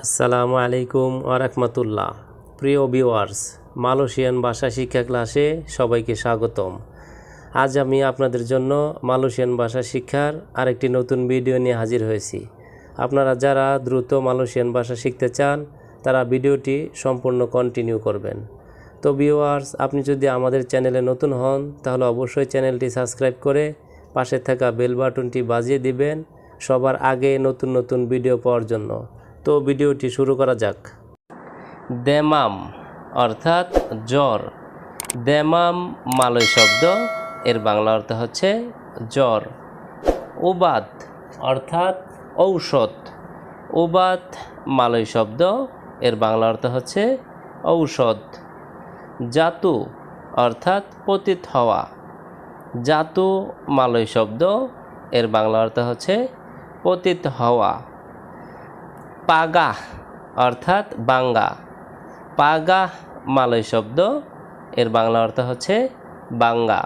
আসসালামু আলাইকুম ওয়ারাহমাতুল্লাহ। প্রিয় ভিউয়ার্স, মালয়েশিয়ান ভাষা শিক্ষা ক্লাসে সবাইকে স্বাগতম। আজ আমি আপনাদের জন্য মালয়েশিয়ান ভাষা শিক্ষার আরেকটি নতুন ভিডিও নিয়ে হাজির হয়েছি। আপনারা যারা দ্রুত মালয়েশিয়ান ভাষা শিখতে চান তারা ভিডিওটি সম্পূর্ণ কন্টিনিউ করবেন। তো ভিউয়ার্স, আপনি যদি আমাদের চ্যানেলে নতুন হন তাহলে অবশ্যই চ্যানেলটি সাবস্ক্রাইব করে পাশে থাকা বেল বাটনটি বাজিয়ে দিবেন সবার আগে নতুন নতুন ভিডিও পাওয়ার জন্য। তো ভিডিওটি শুরু করা যাক। দেমাম অর্থাৎ জ্বর। দেমাম মালয় শব্দ, এর বাংলা অর্থ হচ্ছে জ্বর। উবাদ অর্থাৎ ঔষধ। উবাদ মালয় শব্দ, এর বাংলা অর্থ হচ্ছে ঔষধ। জাতু অর্থাৎ পতিত হওয়া। জাতু মালয় শব্দ, এর বাংলা অর্থ হচ্ছে পতিত হওয়া। পাগাহ অর্থাৎ বাঙ্গা। পাগাহ মালয় শব্দ, এর বাংলা অর্থ হচ্ছে বাঙ্গা।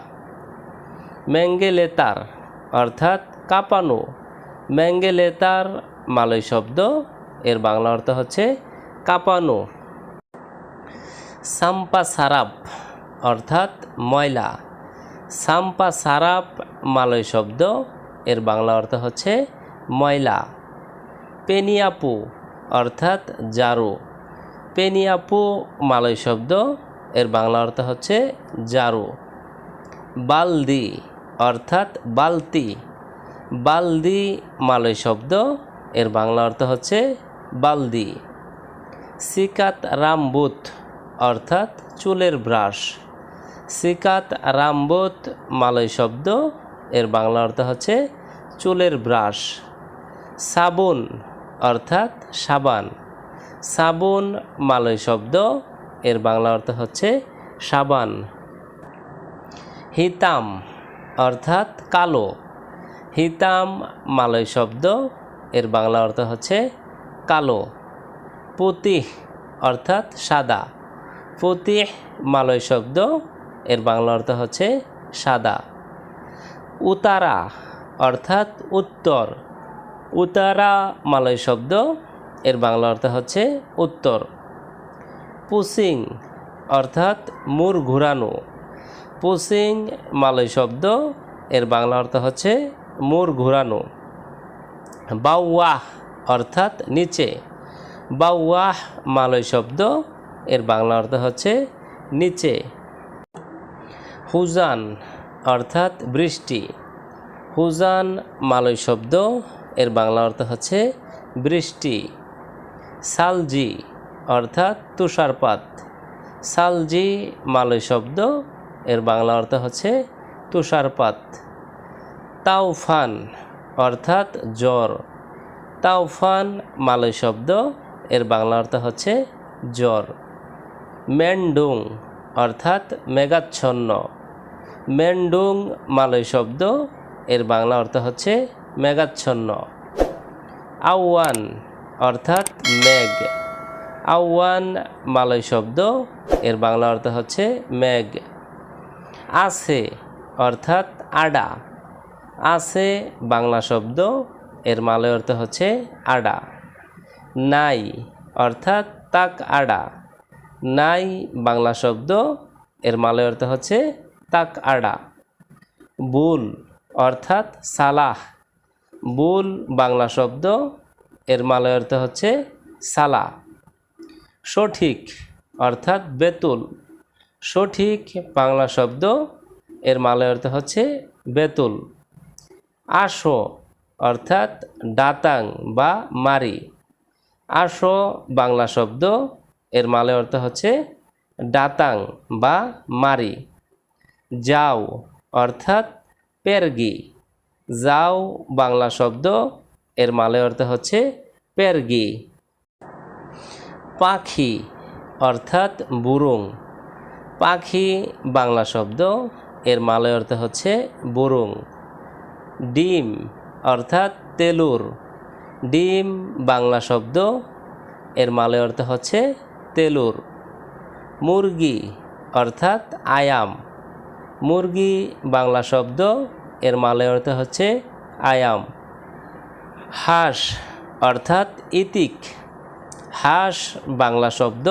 ম্যাঙ্গেলেতার অর্থাৎ কাঁপানো। ম্যাঙ্গেলেতার মালয় শব্দ, এর বাংলা অর্থ হচ্ছে কাঁপানো। সাম্পা সারাপ অর্থাৎ ময়লা। সাম্পা সারাপ মালয় শব্দ, এর বাংলা অর্থ হচ্ছে ময়লা। পেনিয়াপু অর্থাৎ জারু। পেনিয়াপু মালয় শব্দ, এর বাংলা অর্থ হচ্ছে জারু। বালদি অর্থাৎ বালতি। বালদি মালয় শব্দ, এর বাংলা অর্থ হচ্ছে বালদি। সিকাত রামবুত অর্থাৎ চুলের ব্রাশ। সিকাত রামবুত মালয় শব্দ, এর বাংলা অর্থ হচ্ছে চুলের ব্রাশ। সাবুন অর্থাৎ সাবান। সাবুন মালয় শব্দ, এর বাংলা অর্থ হচ্ছে সাবান। হিতাম অর্থাৎ কালো। হিতাম মালয় শব্দ, এর বাংলা অর্থ হচ্ছে কালো। পুতিহ অর্থাৎ সাদা। পুতিহ মালয় শব্দ, এর বাংলা অর্থ হচ্ছে সাদা। উতারা অর্থাৎ উত্তর। উতারা মালয় শব্দ, এর বাংলা অর্থ হচ্ছে উত্তর। পুসিং অর্থাৎ মুর ঘুরানো। পুসিং মালয় শব্দ, এর বাংলা অর্থ হচ্ছে মুর ঘুরানো। বাওয়াহ অর্থাৎ নিচে। বাওয়াহ মালয় শব্দ, এর বাংলা অর্থ হচ্ছে নিচে। হুজান অর্থাৎ বৃষ্টি। হুজান মালয় শব্দ, এর বাংলা অর্থ হচ্ছে বৃষ্টি। সালজি অর্থাৎ তুষারপাত। সালজি মালয় শব্দ, এর বাংলা অর্থ হচ্ছে তুষারপাত। তাওফান অর্থাৎ জ্বর। তাওফান মালয় শব্দ, এর বাংলা অর্থ হচ্ছে জ্বর। মেন্ডুং অর্থাৎ মেঘাচ্ছন্ন। মেন্ডুং মালয় শব্দ, এর বাংলা অর্থ হচ্ছে মেঘাচ্ছন্ন। আওয়ান অর্থাৎ মেঘ। আওয়ান মালয় শব্দ, এর বাংলা অর্থ হচ্ছে মেঘ। আছে অর্থাৎ আডা। আছে বাংলা শব্দ, এর মালয় অর্থ হচ্ছে আডা। নাই অর্থাৎ তাক আডা। নাই বাংলা শব্দ, এর মালয় অর্থ হচ্ছে তাক আডা। বুল অর্থাৎ সালাহ। বুল বাংলা শব্দ, এর মালয় অর্থ হচ্ছে সালা। সঠিক অর্থাৎ বেতুল। সঠিক বাংলা শব্দ, এর মালয় অর্থ হচ্ছে বেতুল। আসো অর্থাৎ ডাতাং বা মারি। আসো বাংলা শব্দ, এর মালয় অর্থ হচ্ছে ডাতাং বা মারি। যাও অর্থাৎ পেরগি। যাও বাংলা শব্দ, এর মালয় অর্থ হচ্ছে পেরগি। পাখি অর্থাৎ বুরুং। পাখি বাংলা শব্দ, এর মালয় অর্থ হচ্ছে বুরুং। ডিম অর্থাৎ তেলুর। ডিম বাংলা শব্দ, এর মালয় অর্থ হচ্ছে তেলুর। মুরগি অর্থাৎ আয়াম। মুরগি বাংলা শব্দ, এর মালয় অর্থ হচ্ছে আয়াম। হাঁস অর্থাৎ ইতিক। হাঁস বাংলা শব্দ,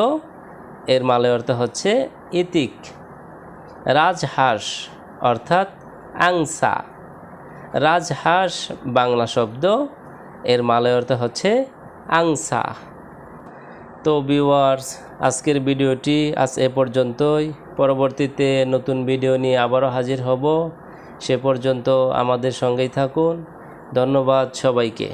এর মালয় অর্থ হচ্ছে ইতিক। রাজহাঁস অর্থাৎ আংসা। রাজহাঁস বাংলা শব্দ, এর মালয় অর্থ হচ্ছে আংসা। তো ভিউয়ার্স, আজকের ভিডিওটি আজ এ পর্যন্তই। পরবর্তীতে নতুন ভিডিও নিয়ে আবারও হাজির হব। সে পর্যন্ত আমাদের সঙ্গেই থাকুন। ধন্যবাদ সবাইকে।